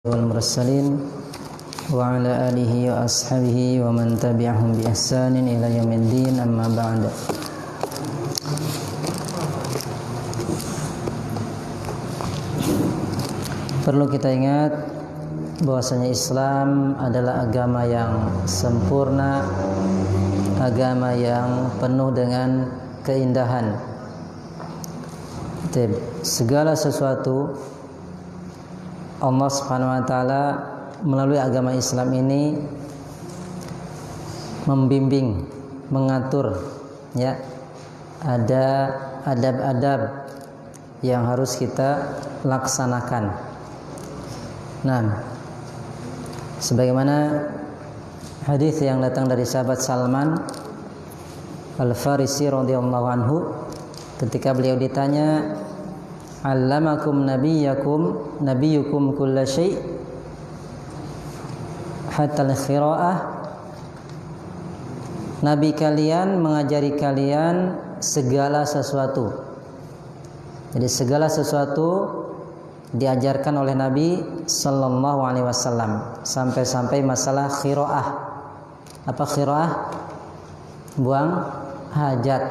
والمرسلين وعلى آله وأصحابه ومن تبعهم بإحسان إلى يوم الدين أما بعد. Perlu kita ingat bahwasanya Islam adalah agama yang sempurna, agama yang penuh dengan keindahan. Segala sesuatu Allah Subhanahu wa taala melalui agama Islam ini membimbing, mengatur, ya. Ada adab-adab yang harus kita laksanakan. Nah, sebagaimana hadis yang datang dari sahabat Salman Al-Farisi radhiyallahu anhu, ketika beliau ditanya, "Allamakum nabiyyukum kulla syai' hatta al-qira'ah." Nabi kalian mengajari kalian segala sesuatu. Jadi segala sesuatu diajarkan oleh Nabi sallallahu alaihi wasallam, sampai-sampai masalah qira'ah. Apa qira'ah? Buang hajat.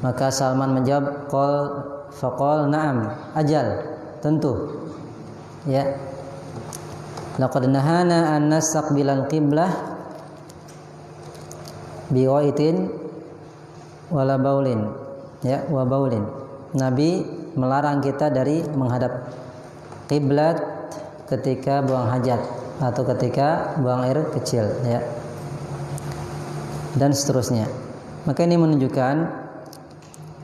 Maka Salman menjawab, faqal na'am, ajal, tentu. Ya. Laqad nahana an nastaqbilal qiblah biwaitin wala baulin. Ya, wa baulin. Nabi melarang kita dari menghadap kiblat ketika buang hajat atau ketika buang air kecil, ya. Dan seterusnya. Maka ini menunjukkan,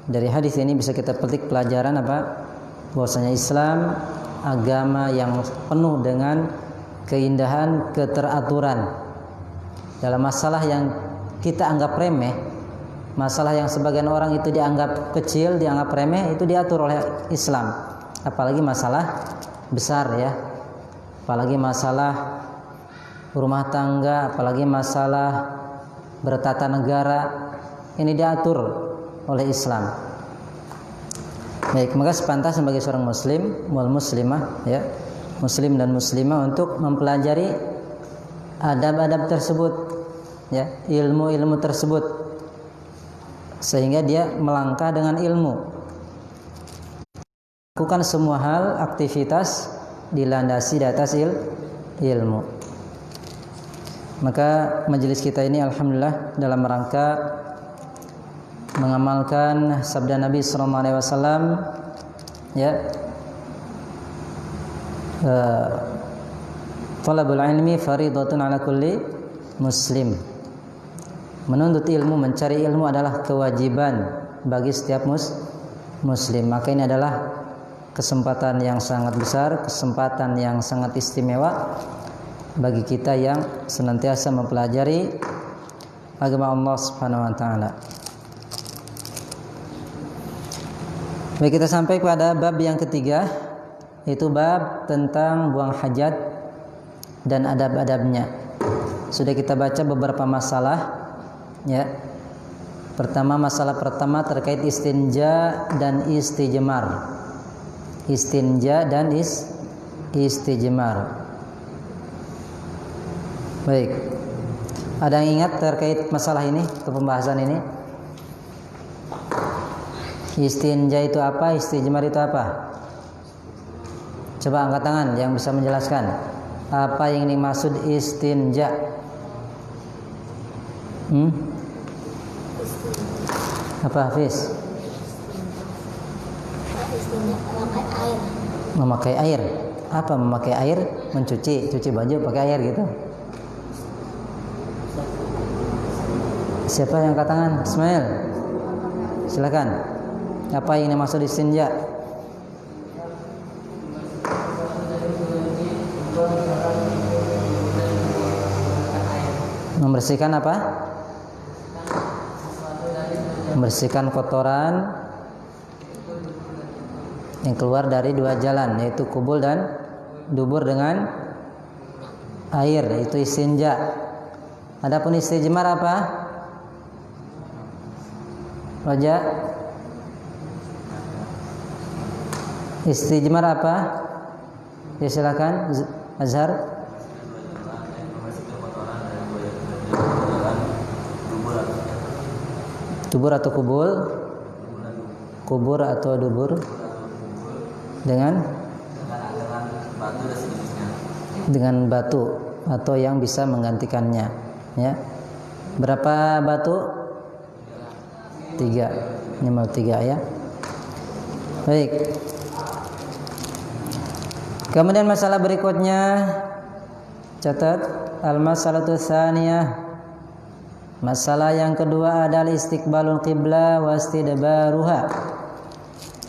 dari hadis ini bisa kita petik pelajaran apa? Bahwasanya Islam agama yang penuh dengan keindahan, keteraturan. Dalam masalah yang kita anggap remeh, masalah yang sebagian orang itu dianggap kecil, dianggap remeh, itu diatur oleh Islam. Apalagi masalah besar, ya. Apalagi masalah rumah tangga, apalagi masalah bertata negara, ini diatur oleh Islam. Baik, maka sepantas sebagai seorang muslim wal muslimah, ya, muslim dan muslimah, untuk mempelajari adab-adab tersebut, ya, ilmu-ilmu tersebut, sehingga dia melangkah dengan ilmu. Lakukan semua hal, aktivitas dilandasi di atas ilmu. Maka majelis kita ini alhamdulillah dalam rangka mengamalkan sabda Nabi sallallahu alaihi wasallam, ya, talabul ilmi faridatun ala kulli muslim. Menuntut ilmu, mencari ilmu adalah kewajiban bagi setiap muslim. Maka ini adalah kesempatan yang sangat besar, kesempatan yang sangat istimewa bagi kita yang senantiasa mempelajari agama Allah Subhanahu wa taala. Baik, kita sampai pada bab yang ketiga, yaitu bab tentang buang hajat dan adab-adabnya. Sudah kita baca beberapa masalah, ya. Masalah pertama terkait istinja dan istijmar. Istinja dan istijmar. Baik. Ada yang ingat terkait masalah ini atau pembahasan ini? Istinja itu apa? Istijmar itu apa? Coba angkat tangan yang bisa menjelaskan. Apa yang dimaksud istinja? Apa, Hafiz? Memakai air. Apa memakai air? Mencuci, cuci baju pakai air gitu. Siapa yang angkat tangan? Ismail. Silakan. Apa yang dimaksud istinja? Membersihkan apa? Membersihkan kotoran yang keluar dari dua jalan, yaitu kubul dan dubur dengan air, itu istinja. Adapun istijmar apa? Raja? Istijmar apa? Ya silakan Azhar. Dubur atau kubul? Kubur atau dubur? Dengan batu atau yang bisa menggantikannya, ya. Berapa batu? 3, minimal 3 ya. Baik. Kemudian masalah berikutnya, catat al-masalatu tsaniyah. Masalah yang kedua adalah istiqbalul qiblah wa istidbaruha.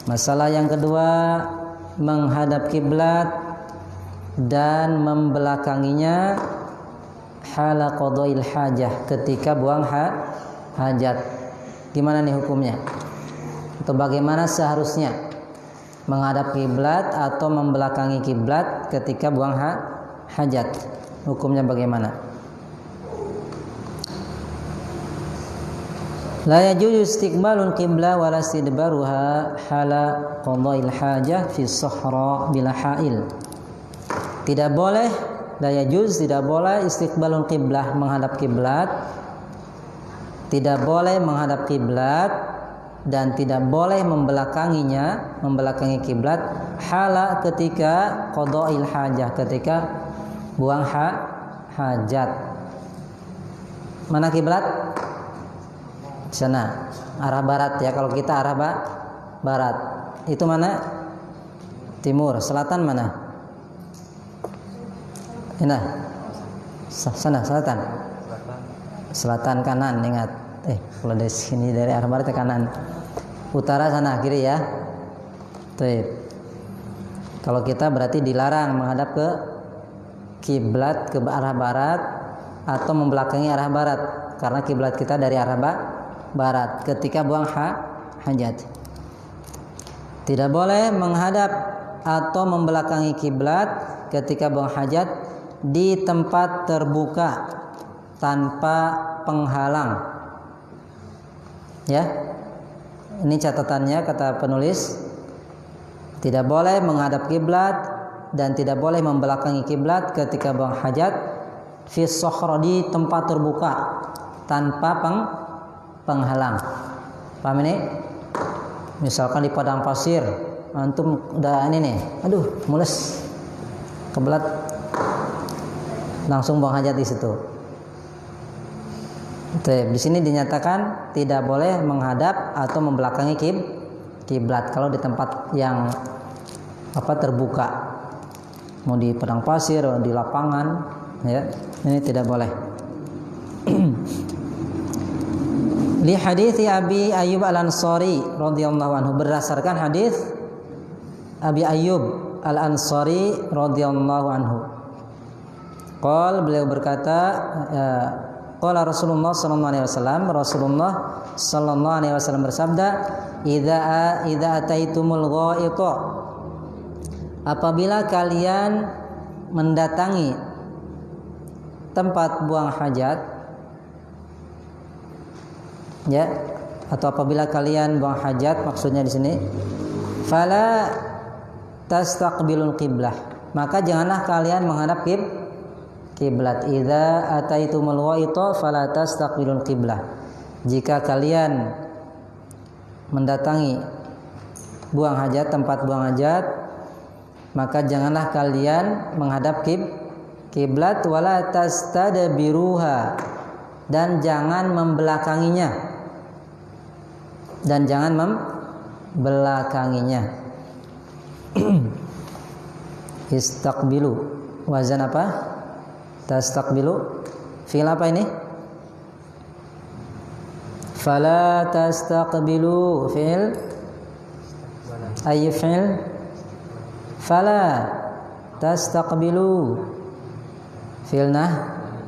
Masalah yang kedua menghadap kiblat dan membelakanginya hala qadail hajah, ketika buang hajat. Gimana nih hukumnya? Atau bagaimana seharusnya menghadap kiblat atau membelakangi kiblat ketika buang hajat? Hukumnya bagaimana? La yajuzu istiqbalul qiblah wa la istidbaruha hala qadail hajah fi sahra bila hail. Tidak boleh, la yajuz, tidak boleh istiqbalul qiblah, menghadap kiblat. Tidak boleh menghadap kiblat dan tidak boleh membelakangi kiblat hala ketika qadail hajah, ketika buang hajat. Mana kiblat? Sana, arah barat ya. Kalau kita arah barat, itu mana? Timur. Selatan mana? Ini. Sana, selatan. Selatan kanan, ingat. Kalau dari sini dari arah barat ke kanan. Utara sana, kiri ya. Tuh. Kalau kita berarti dilarang menghadap ke kiblat ke arah barat atau membelakangi arah barat, karena kiblat kita dari arah barat ketika buang hajat. Tidak boleh menghadap atau membelakangi kiblat ketika buang hajat di tempat terbuka tanpa penghalang. Ya. Ini catatannya kata penulis. Tidak boleh menghadap kiblat dan tidak boleh membelakangi kiblat ketika buang hajat fi sahra, di tempat terbuka tanpa penghalang. Paham ini? Misalkan di padang pasir, antum udah ini nih, aduh mules, kebelat, langsung buang hajat di situ. Di sini dinyatakan tidak boleh menghadap atau membelakangi kiblat kalau di tempat yang terbuka, mau di padang pasir, di lapangan, ya, ini tidak boleh. Li hadits Abi Ayyub Al-Ansari radhiyallahu anhu, berdasarkan hadis Abi Ayyub Al-Ansari radhiyallahu anhu. Beliau berkata, qala Rasulullah sallallahu alaihi wasallam, Rasulullah sallallahu alaihi wasallam bersabda, idza ataitumul ghaita, apabila kalian mendatangi tempat buang hajat, ya, atau apabila kalian buang hajat, maksudnya di sini, fala tastaqbilul qiblah, maka janganlah kalian menghadap kiblat. Idza ataitumul ghaita fala tastaqbilul qiblah, jika kalian mendatangi buang hajat, tempat buang hajat, maka janganlah kalian menghadap kiblat, wala tastadbiruha, dan jangan membelakanginya, Istaqbilu, wazan apa? Tastaqbilu, fi'il apa ini? Fala tastaqbilu, fi'il ayy fi'il? Fala tastaqbilu, fi'il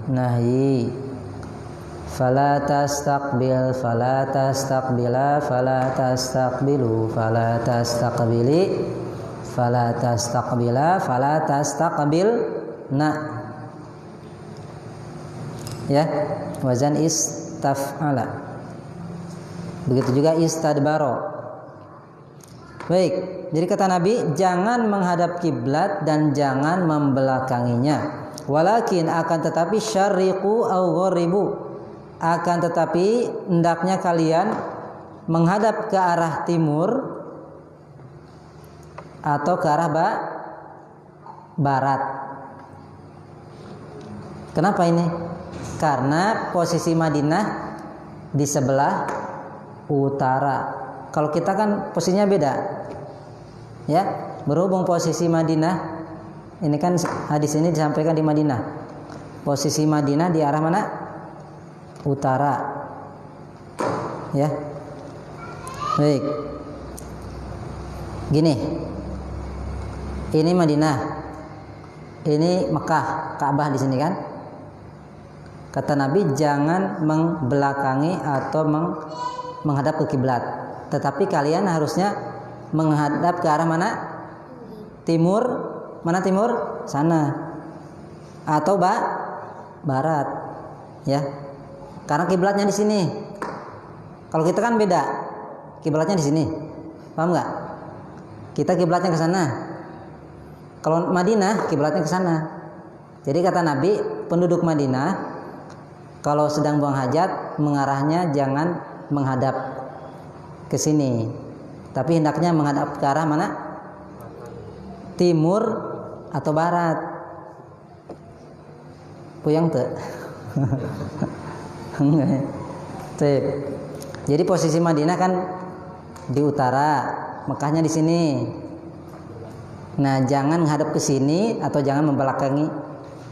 nahyi. Fala tastaqbil, fala tastaqbila, fala tastaqbilu, fala tastaqbili, fala tastaqbila, fala tastaqbilna. Ya, wazan istaf'ala. Begitu juga istadbaro. Baik, jadi kata Nabi, jangan menghadap kiblat dan jangan membelakanginya. Walakin akan tetapi syarriqu aw gharibu, akan tetapi hendaknya kalian menghadap ke arah timur atau ke arah barat. Kenapa ini? Karena posisi Madinah di sebelah utara. Kalau kita kan posisinya beda. Ya, berhubung posisi Madinah, ini kan hadis ini disampaikan di Madinah. Posisi Madinah di arah mana? Utara. Ya. Baik. Gini. Ini Madinah. Ini Mekah, Ka'bah di sini kan? Kata Nabi jangan membelakangi atau menghadap ke kiblat. Tetapi kalian harusnya menghadap ke arah mana? Timur. Mana timur? Sana. Atau barat. Ya. Karena kiblatnya di sini. Kalau kita kan beda. Kiblatnya di sini. Paham enggak? Kita kiblatnya ke sana. Kalau Madinah kiblatnya ke sana. Jadi kata Nabi, penduduk Madinah kalau sedang buang hajat mengarahnya jangan menghadap ke sini. Tapi hendaknya menghadap ke arah mana? Timur atau barat. Puyang tuh. Jadi posisi Madinah kan di utara, Mekahnya di sini. Nah, jangan menghadap ke sini atau jangan membelakangi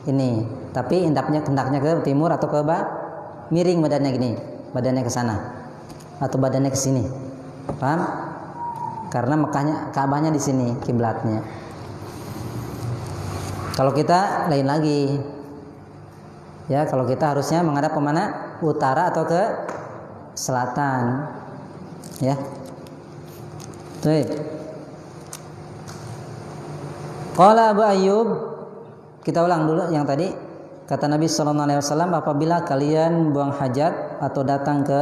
ini. Tapi hendaknya ke timur atau ke miring badannya gini, badannya ke sana atau badannya ke sini. Paham? Karena Mekahnya, Ka'bahnya di sini kiblatnya. Kalau kita lain lagi. Ya, kalau kita harusnya menghadap ke mana? Utara atau ke selatan. Ya. Baik. Qala Abu Ayyub, kita ulang dulu yang tadi. Kata Nabi SAW, apabila kalian buang hajat atau datang ke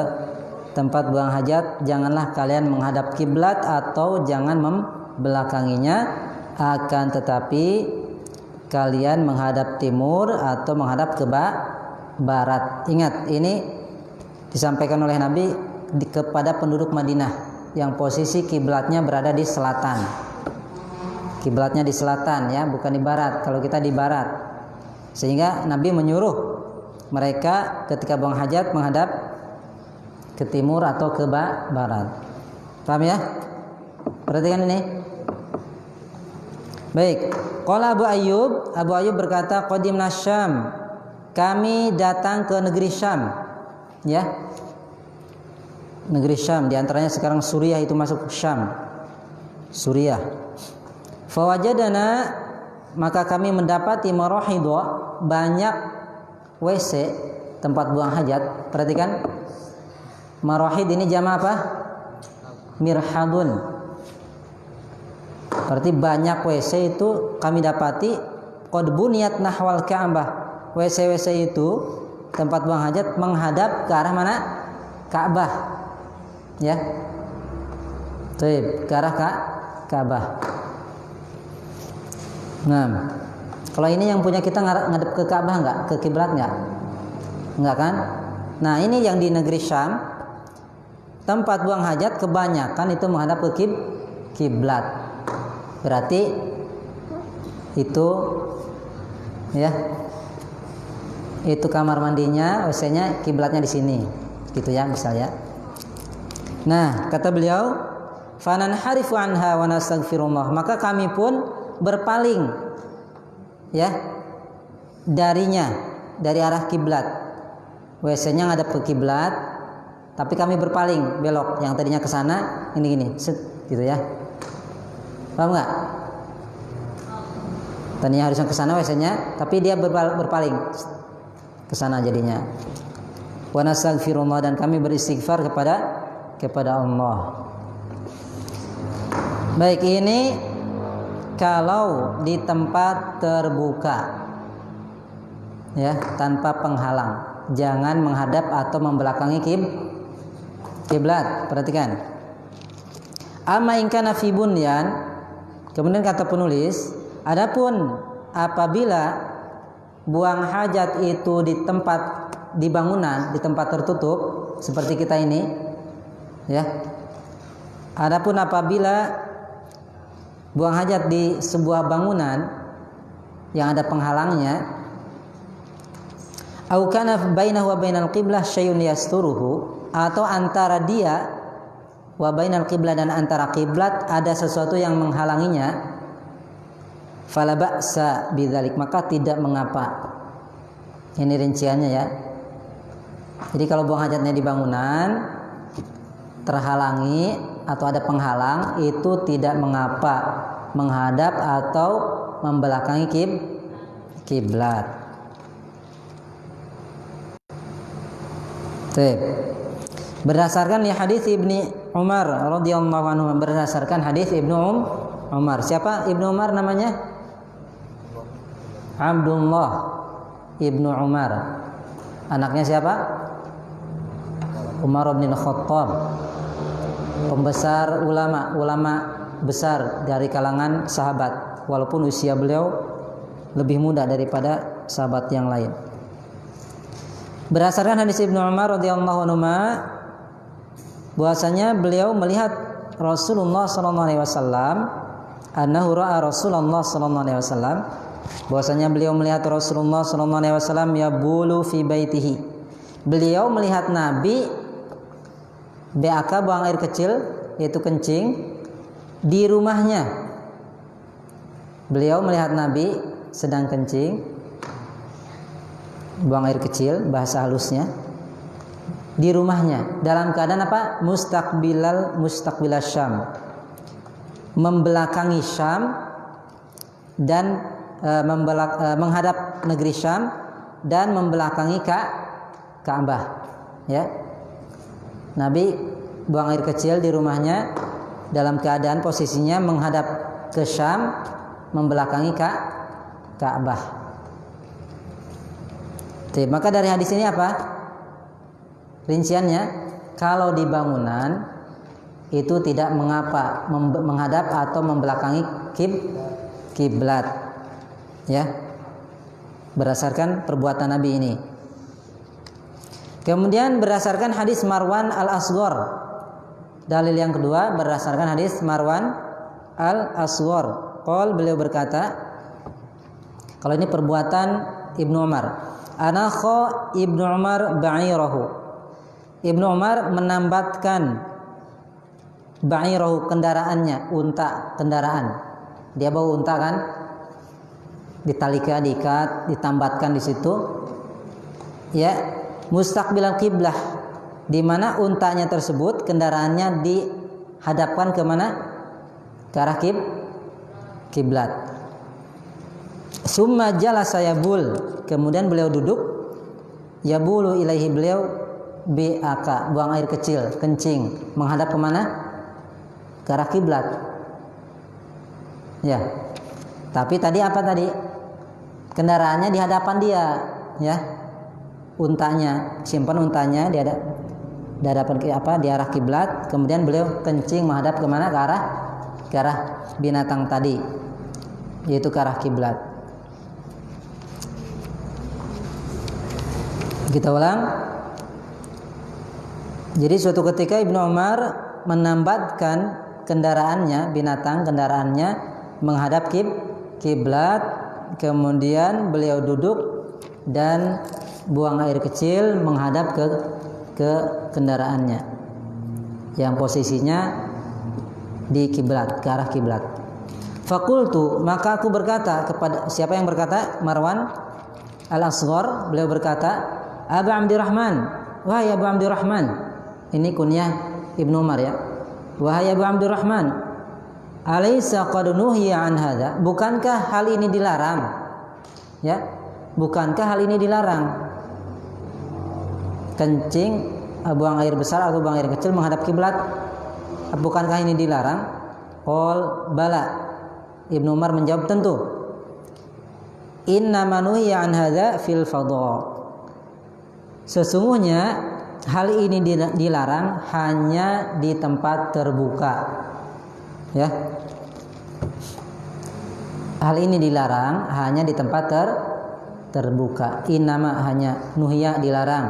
tempat buang hajat, janganlah kalian menghadap kiblat atau jangan membelakanginya, akan tetapi kalian menghadap timur atau menghadap ke barat. Ingat, ini disampaikan oleh Nabi kepada penduduk Madinah yang posisi kiblatnya berada di selatan. Kiblatnya di selatan ya, bukan di barat. Kalau kita di barat. Sehingga Nabi menyuruh mereka ketika buang hajat menghadap ke timur atau ke barat. Paham ya? Perhatikan ini. Baik. Qala Abu Ayyub berkata, qadimna Syam. Kami datang ke negeri Syam. Ya. Negeri Syam, di antaranya sekarang Suriah itu masuk Syam. Suriah. Fawajadana, maka kami mendapati marahidha, banyak WC, tempat buang hajat. Perhatikan, marahid ini jama' apa? Mirhadun. Berarti banyak WC itu kami dapati qad buniyat nahwal Ka'bah. WC-WC itu tempat buang hajat menghadap ke arah mana? Ka'bah. Ya. Baik, ke arah Ka'bah. Nah, kalau ini yang punya kita ngadep ke Ka'bah enggak? Ke kiblat enggak? Enggak kan? Nah, ini yang di negeri Syam, tempat buang hajat kebanyakan itu menghadap ke kiblat. Berarti itu ya. Itu kamar mandinya, WC-nya, kiblatnya di sini. Gitu ya, misalnya. Nah, kata beliau, fananharifu anha wa nastaghfirullah. Maka kami pun berpaling ya darinya, dari arah kiblat. WC-nya ngadep ke kiblat, tapi kami berpaling, belok. Yang tadinya ke sana, ini gini, gitu ya. Paham enggak? Tadinya harusnya ke sana WC-nya, tapi dia berpaling ke sana jadinya. Wa nastaghfirullah, dan kami beristighfar kepada Allah. Baik, ini kalau di tempat terbuka ya, tanpa penghalang, jangan menghadap atau membelakangi kiblat. Perhatikan. Amma in kana fi bunyan, kemudian kata penulis, adapun apabila buang hajat itu di tempat, di bangunan, di tempat tertutup seperti kita ini, ya. Adapun apabila buang hajat di sebuah bangunan yang ada penghalangnya, au kana bainahu wa bainal qiblah syai'un yasturuhu, atau antara dia wa bainal qiblah dan antara kiblat ada sesuatu yang menghalanginya, fala ba'sa bidzalik, maka tidak mengapa. Ini rinciannya ya. Jadi kalau buang hajatnya di bangunan terhalangi atau ada penghalang, itu tidak mengapa menghadap atau membelakangi kiblat. Berdasarkan ya hadis Ibnu Umar radhiyallahu anhu, berdasarkan hadis Ibnu Umar. Siapa Ibnu Umar namanya? Abdullah Ibnu Umar. Anaknya siapa? Umar bin Khattab. Pembesar ulama besar dari kalangan sahabat, walaupun usia beliau lebih muda daripada sahabat yang lain. Berdasarkan hadis Ibnu Umar radhiyallahu anhu, bahwasanya beliau melihat Rasulullah sallallahu alaihi wasallam, annahu ra'a Rasulullah sallallahu alaihi wasallam, bahwasanya beliau melihat Rasulullah sallallahu alaihi wasallam yabulu fi baitihi. Beliau melihat Nabi BAK, buang air kecil, yaitu kencing, di rumahnya. Beliau melihat Nabi sedang kencing, buang air kecil, bahasa halusnya, di rumahnya, dalam keadaan apa? Mustaqbilal Syam, membelakangi Syam dan menghadap negeri Syam dan membelakangi Ka'bah, ya. Nabi buang air kecil di rumahnya dalam keadaan posisinya menghadap ke Syam, membelakangi Ka'bah. Maka dari hadis ini apa rinciannya? Kalau di bangunan itu tidak mengapa menghadap atau membelakangi kiblat, ya, berdasarkan perbuatan Nabi ini. Kemudian berdasarkan hadis Marwan al-Asghar, dalil yang kedua berdasarkan hadis Marwan al-Asghar, beliau berkata, kalau ini perbuatan Ibnu Umar, anakha Ibnu Umar ba'irahu, Ibnu Umar menambatkan ba'irahu, kendaraannya, unta, kendaraan. Dia bawa unta kan, diikat, ditambatkan di situ, ya, mustaqbilal qiblah, di mana untanya tersebut, kendaraannya dihadapkan ke mana? Ke arah kiblat. Summa jalasa yabul, kemudian beliau duduk, yabulu ilaihi, beliau BAK, buang air kecil, kencing, menghadap ke mana? Ke arah kiblat. Ya. Tapi tadi apa tadi? Kendaraannya di hadapan dia, ya. Untanya, simpan untanya di hadapan di arah kiblat, kemudian beliau kencing menghadap ke mana? Ke arah binatang tadi, yaitu ke arah kiblat. Kita ulang. Jadi suatu ketika Ibnu Umar menambatkan kendaraannya menghadap kiblat, kemudian beliau duduk dan buang air kecil menghadap ke kendaraannya yang posisinya di kiblat, ke arah kiblat. Faqultu, maka aku berkata kepada, siapa yang berkata? Marwan al-Asghar, beliau berkata, Aba Abdurrahman, wahai Abu Abdurrahman, ini kunyah Ibnu Umar, ya. Wahai Abu Abdurrahman, alaysa qad nuhiya an hadza, bukankah hal ini dilarang? Ya, bukankah hal ini dilarang? Kencing, buang air besar atau buang air kecil menghadap kiblat, bukankah ini dilarang? Qol bala, Ibnu Umar menjawab, tentu. Inna manuhiya an hadza fil fadha, sesungguhnya hal ini dilarang hanya di tempat terbuka. Ya. Hal ini dilarang hanya di tempat terbuka. Innama hanya nuhiya dilarang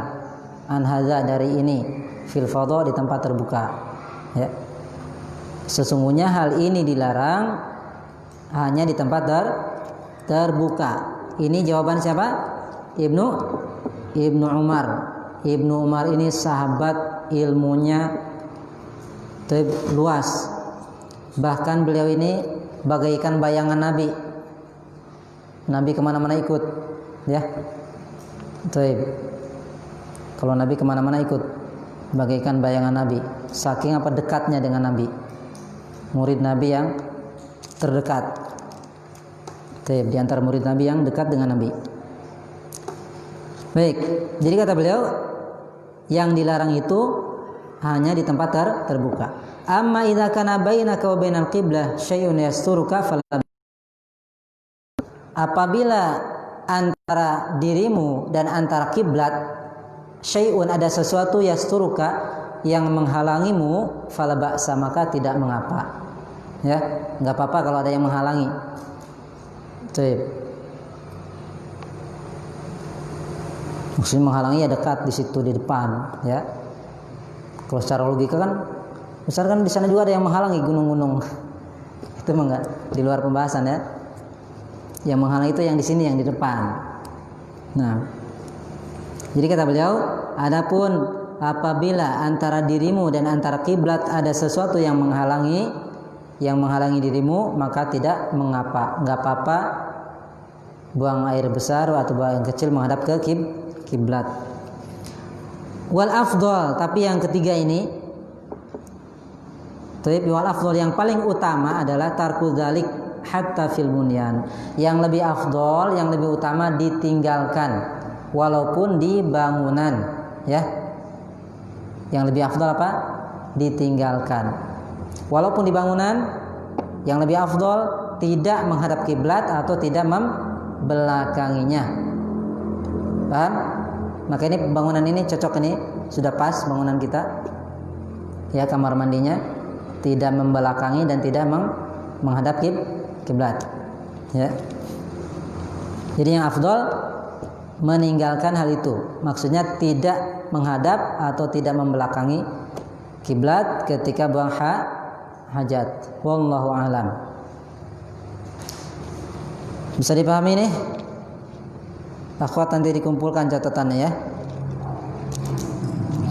an hadza dari ini fil fadha di tempat terbuka. Ya. Sesungguhnya hal ini dilarang hanya di tempat terbuka. Ini jawaban siapa? Ibnu Umar. Ibnu Umar ini sahabat, ilmunya luas. Bahkan beliau ini bagaikan bayangan Nabi. Nabi kemana-mana ikut, ya. Kalau Nabi kemana-mana ikut, bagaikan bayangan Nabi. Saking apa dekatnya dengan Nabi. Murid Nabi yang terdekat. Di antara murid Nabi yang dekat dengan Nabi. Baik, jadi kata beliau, yang dilarang itu hanya di tempat terbuka. Amma idza kana bainaka wa bainal qiblah syai'un yasturuka fala. Apabila antara dirimu dan antara kiblat syai'un ada sesuatu yasturuka yang menghalangimu, fala ba'sa maka tidak mengapa. Ya, enggak apa-apa kalau ada yang menghalangi. Maksudnya menghalangi ya dekat di situ di depan, ya. Kalau secara logika kan misalkan di sana juga ada yang menghalangi gunung-gunung. Itu mah enggak di luar pembahasan, ya. Yang menghalangi itu yang di sini, yang di depan. Nah, jadi kata beliau, adapun apabila antara dirimu dan antara kiblat ada sesuatu yang menghalangi dirimu, maka tidak mengapa, enggak apa-apa buang air besar atau buang air kecil menghadap ke kiblat. Wal afdal, tapi yang ketiga ini, wal afdal yang paling utama adalah tarku dzalik hatta fil bunyan. Yang lebih afdal, yang lebih utama ditinggalkan walaupun di bangunan, ya. Yang lebih afdal apa? Ditinggalkan. Walaupun di bangunan, yang lebih afdal tidak menghadap kiblat atau tidak membelakanginya. Paham? Maka ini bangunan ini cocok, ini sudah pas bangunan kita. Ya, kamar mandinya tidak membelakangi dan tidak menghadap kiblat. Ya. Jadi yang afdal meninggalkan hal itu. Maksudnya tidak menghadap atau tidak membelakangi kiblat ketika buang hajat. Wallahu a'lam. Bisa dipahami nih? Akhwat, nanti dikumpulkan catatannya, ya.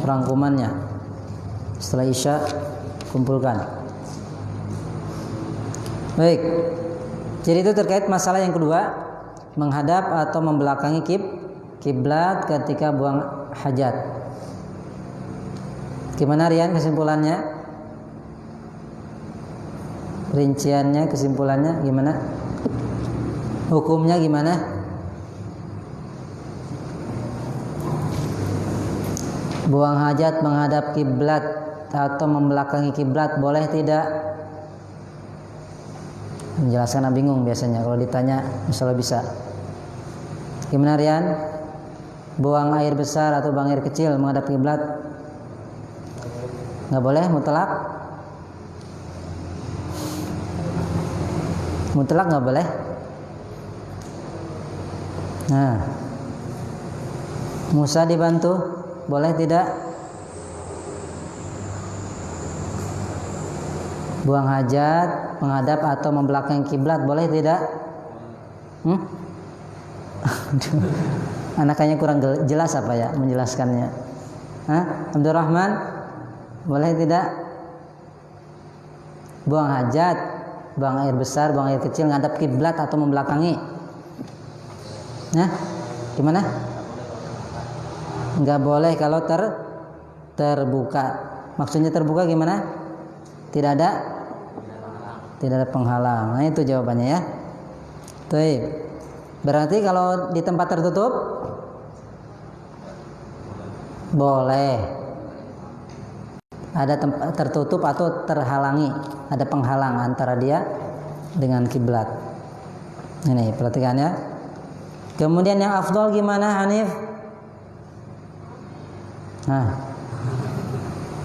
Rangkumannya. Setelah Isya kumpulkan. Baik. Jadi itu terkait masalah yang kedua, menghadap atau membelakangi kiblat ketika buang hajat. Gimana Rian kesimpulannya? Rinciannya, kesimpulannya gimana? Hukumnya gimana? Buang hajat menghadap kiblat atau membelakangi kiblat boleh tidak? Menjelaskan bingung biasanya kalau ditanya, misalnya bisa. Gimana Rian? Buang air besar atau buang air kecil menghadap kiblat? Nggak boleh mutlak? Mutlak nggak boleh? Nah, Musa dibantu, boleh tidak? Buang hajat menghadap atau membelakangi kiblat boleh tidak? Anaknya kurang jelas apa ya menjelaskannya? Abdurrahman, boleh tidak? Buang hajat, buang air besar, buang air kecil menghadap kiblat atau membelakangi? Nah, gimana? Enggak boleh kalau terbuka. Maksudnya terbuka gimana? Tidak ada penghalang. Nah, itu jawabannya, ya. Baik. Berarti kalau di tempat tertutup boleh. Ada tempat tertutup atau terhalangi, ada penghalang antara dia dengan kiblat. Ini perhatikan, ya. Kemudian yang afdal gimana, Hanif? Nah,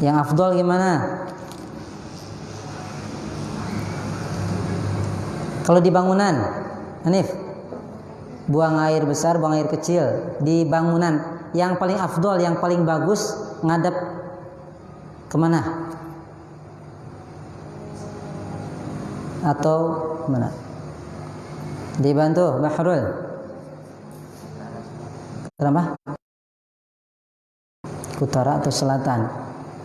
yang afdal gimana? Kalau di bangunan, Hanif, buang air besar, buang air kecil di bangunan, yang paling afdol, yang paling bagus ngadep kemana? Atau mana? Dibantu, Bahrul. Kenapa? Utara atau selatan?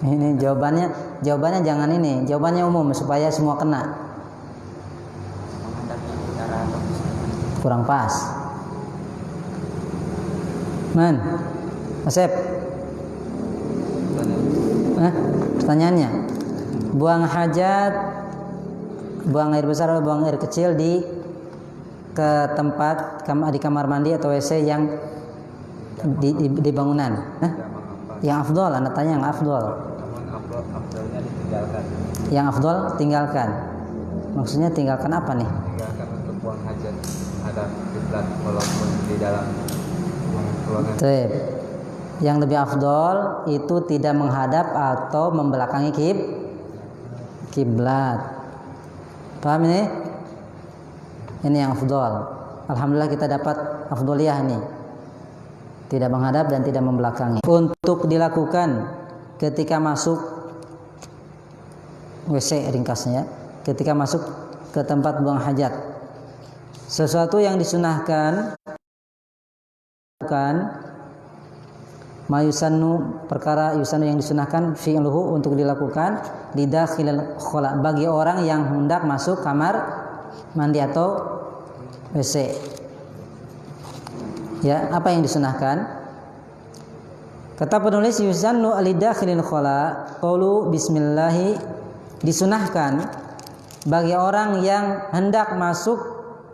Ini jawabannya jangan ini, jawabannya umum supaya semua kena. Kurang pas. Man, Asep. Pertanyaannya, buang hajat, buang air besar atau buang air kecil ke tempat di kamar mandi atau WC yang di bangunan. Yang afdol, Anda tanya yang afdol. Afdolnya ditinggalkan. Yang afdol tinggalkan. Maksudnya tinggalkan apa nih? Tinggalkan untuk buang hajat ada kiblat walaupun di dalam ruangan. Yang lebih afdol itu tidak menghadap atau membelakangi kiblat. Paham ini? Ini yang afdol. Alhamdulillah kita dapat afdoliyah ini. Tidak menghadap dan tidak membelakangi. Untuk dilakukan ketika masuk WC ringkasnya, ketika masuk ke tempat buang hajat. Sesuatu yang disunahkan bukan mayusannu, perkara yusanu yang disunahkan fi'luhu untuk dilakukan lidakhilil khala, bagi orang yang hendak masuk kamar mandi atau WC. Ya, apa yang disunahkan? Kata penulis yusannu alidakhilil khala qaulu bismillah, disunahkan bagi orang yang hendak masuk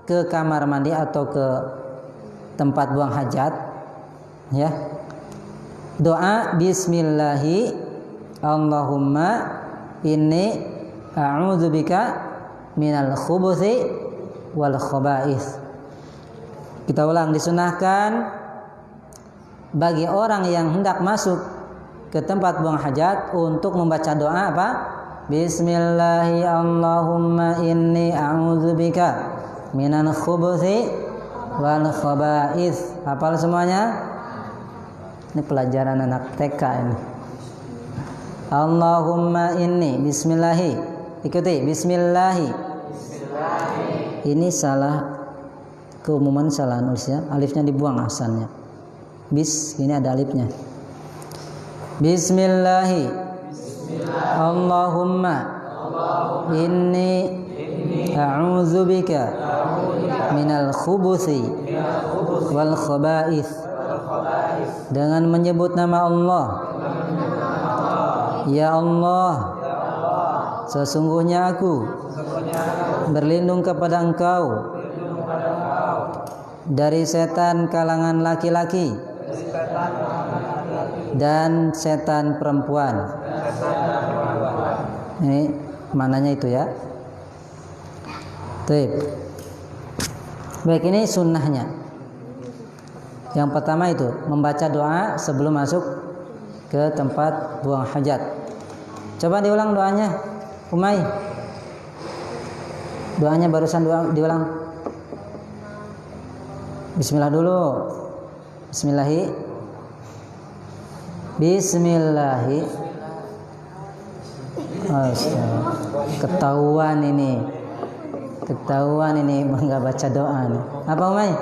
ke kamar mandi atau ke tempat buang hajat, ya, doa bismillahi Allahumma inni a'udzubika minal khubuthi wal khaba'ith. Kita ulang, disunahkan bagi orang yang hendak masuk ke tempat buang hajat untuk membaca doa apa? Bismillahi Allahumma inni a'udzubika minal khubuthi wal khaba'ith. Hafal semuanya? Ini pelajaran anak TK ini. Allahumma inni, bismillahi. Ikuti, bismillahi. Ini salah, keumuman salah nulisnya, alifnya dibuang asalnya. Bis, ini ada alifnya. Bismillahi. Allahumma inni a'udzubika minal khubuthi wal khaba'ith. Dengan menyebut nama Allah. Ya Allah, sesungguhnya aku berlindung kepada Engkau dari setan kalangan laki-laki dan setan perempuan. Ini mananya itu ya. Baik, ini sunnahnya. Yang pertama itu membaca doa sebelum masuk ke tempat buang hajat. Coba diulang doanya, Umay. Doanya barusan diulang. Bismillah dulu. Bismillahi. Bismillahi. Astaga. Ketahuan ini enggak baca doa nih. Apa Umay?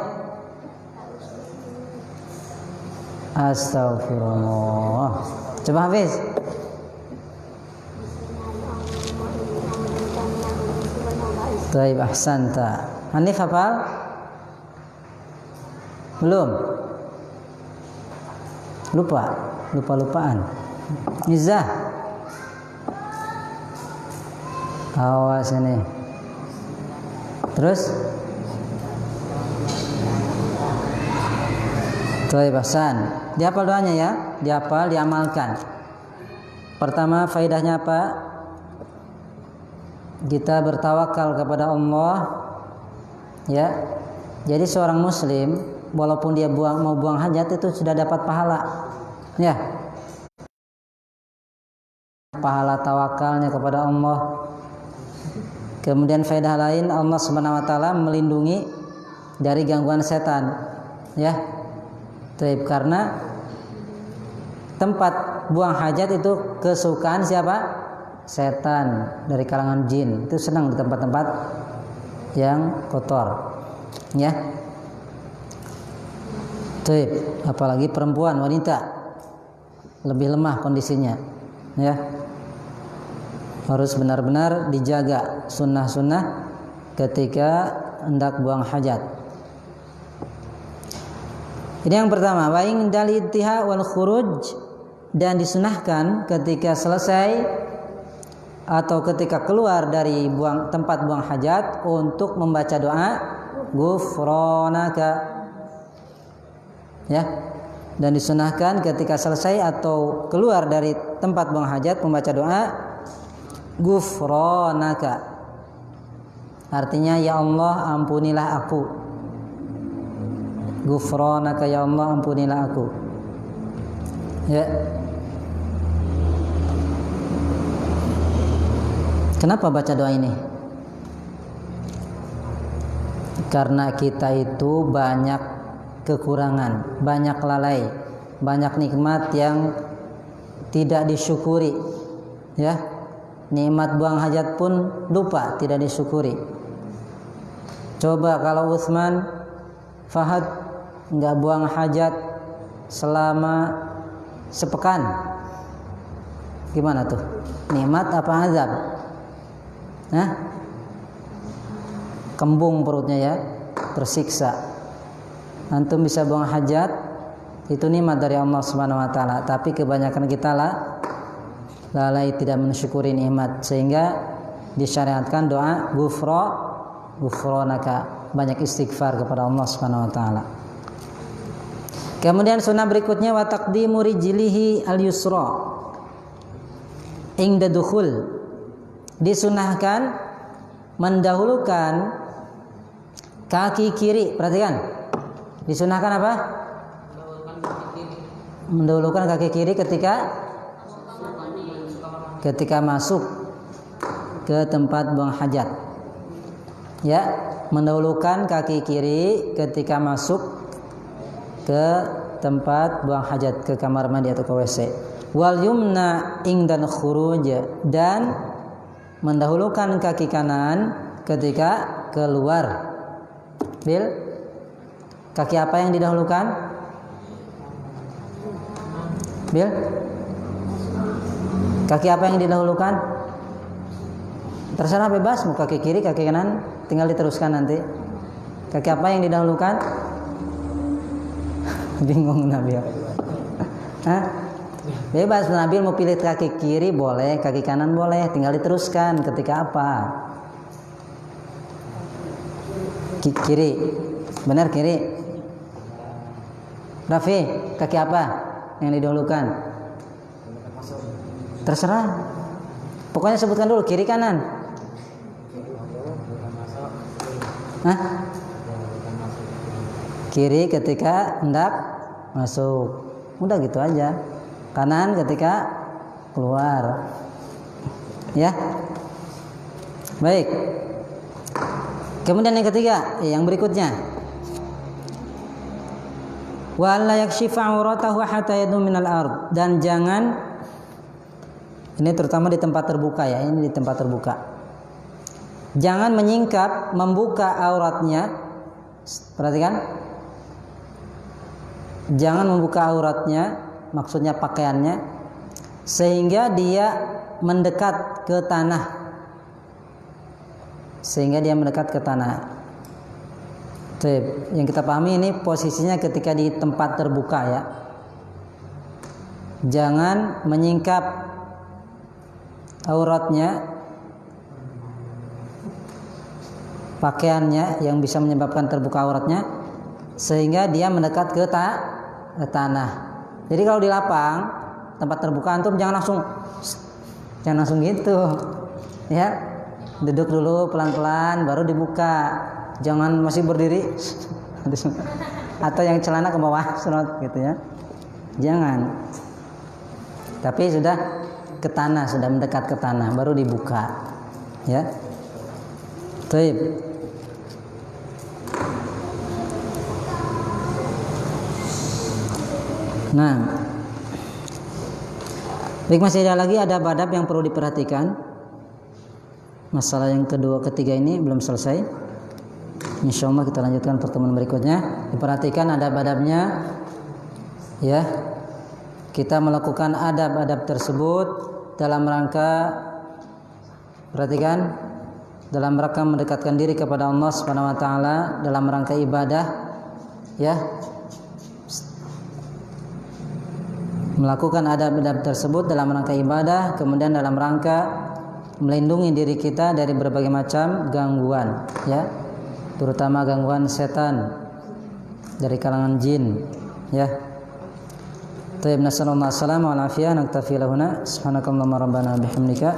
Astagfirullah. Coba Hafiz. Baik, ahsanta. Hanif hafal? Belum? Lupa-lupaan. Nizah. Awas ini. Terus? Baik, ahsan. Dihafal doanya ya, dihafal, diamalkan. Pertama, faedahnya apa? Kita bertawakal kepada Allah, ya. Jadi seorang muslim walaupun dia mau buang hajat itu sudah dapat pahala, ya. Pahala tawakalnya kepada Allah Kemudian faedah lain, Allah Subhanahu wa taala melindungi dari gangguan setan, ya. Karena tempat buang hajat itu kesukaan siapa? Setan dari kalangan jin. Itu senang di tempat-tempat yang kotor, ya. Apalagi perempuan, wanita lebih lemah kondisinya, ya. Harus benar-benar dijaga sunnah-sunnah ketika hendak buang hajat. Ini yang pertama, wa indal intiha wal khuruj, dan disunahkan ketika selesai atau ketika keluar dari tempat buang hajat untuk membaca doa ghufranaka, ya. Dan disunahkan ketika selesai atau keluar dari tempat buang hajat membaca doa ghufranaka, artinya ya Allah ampunilah aku. Ghufranaka, ya Allah ampunilah aku, ya. Kenapa baca doa ini? Karena kita itu banyak kekurangan, banyak lalai, banyak nikmat yang tidak disyukuri, ya. Nikmat buang hajat pun lupa, tidak disyukuri. Coba kalau Utsman Fahad nggak buang hajat selama sepekan, gimana tuh? Nikmat apa azab? Kembung perutnya, ya, tersiksa. Antum bisa buang hajat, itu nikmat dari Allah Subhanahu wa taala, tapi kebanyakan kita lalai, tidak mensyukuri nikmat, sehingga disyariatkan doa ghufranaka, banyak istighfar kepada Allah Subhanahu wa taala. Kemudian sunnah berikutnya wa taqdimu rijlihi al-yusra inda dukhul, disunahkan mendahulukan kaki kiri. Perhatikan, disunahkan apa? Mendahulukan kaki kiri ketika masuk ke tempat buang hajat, ya. Mendahulukan kaki kiri ketika masuk ke tempat buang hajat, ke kamar mandi atau ke WC. Wal yumna ingdan khuruj, dan mendahulukan kaki kanan ketika keluar. Bil, kaki apa yang didahulukan? Bil, kaki apa yang didahulukan? Terserah, bebas, mau kaki kiri, kaki kanan, tinggal diteruskan nanti. Kaki apa yang didahulukan? Bingung Nabil. Bebas, Nabil mau pilih kaki kiri boleh, kaki kanan boleh, tinggal diteruskan ketika apa? Kiri, benar kiri. Rafi, kaki apa yang didahulukan? Terserah. Pokoknya sebutkan dulu kiri kanan. Kiri ketika hendak masuk, udah gitu aja. Kanan ketika keluar, ya. Baik. Kemudian yang ketiga, yang berikutnya, wa la yakshifa auratahu hatta yadum minal ard, dan jangan, ini terutama di tempat terbuka, ya, ini di tempat terbuka. Jangan menyingkap, membuka auratnya. Perhatikan. Jangan membuka auratnya, maksudnya pakaiannya, sehingga dia mendekat ke tanah. Yang kita pahami ini posisinya ketika di tempat terbuka, ya. Jangan menyingkap auratnya, pakaiannya yang bisa menyebabkan terbuka auratnya, sehingga dia mendekat ke tanah. Jadi kalau di lapang, tempat terbuka, antum jangan langsung gitu, ya. Duduk dulu pelan-pelan baru dibuka. Jangan masih berdiri atau yang celana ke bawah serot gitu, ya. Jangan. Tapi sudah ke tanah, sudah mendekat ke tanah baru dibuka, ya. Baik. Nah, baik, masih ada lagi adab yang perlu diperhatikan. Masalah yang kedua, ketiga ini belum selesai. Insyaallah kita lanjutkan pertemuan berikutnya. Diperhatikan adab-adabnya, ya. Kita melakukan adab-adab tersebut dalam rangka, perhatikan, dalam rangka mendekatkan diri kepada Allah Subhanahu wa taala, dalam rangka ibadah, ya. Melakukan adab-adab tersebut dalam rangka ibadah, kemudian dalam rangka melindungi diri kita dari berbagai macam gangguan, ya, terutama gangguan setan dari kalangan jin, ya. Tayyib, nasallallahu alaihi wa afiyah, naktafi lahuna, subhanakallahumma rabbana bihamdika,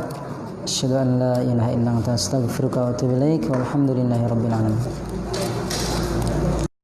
asyhadu an la ilaha illa anta astaghfiruka wa atubu ilaik, walhamdulillahi rabbil alamin.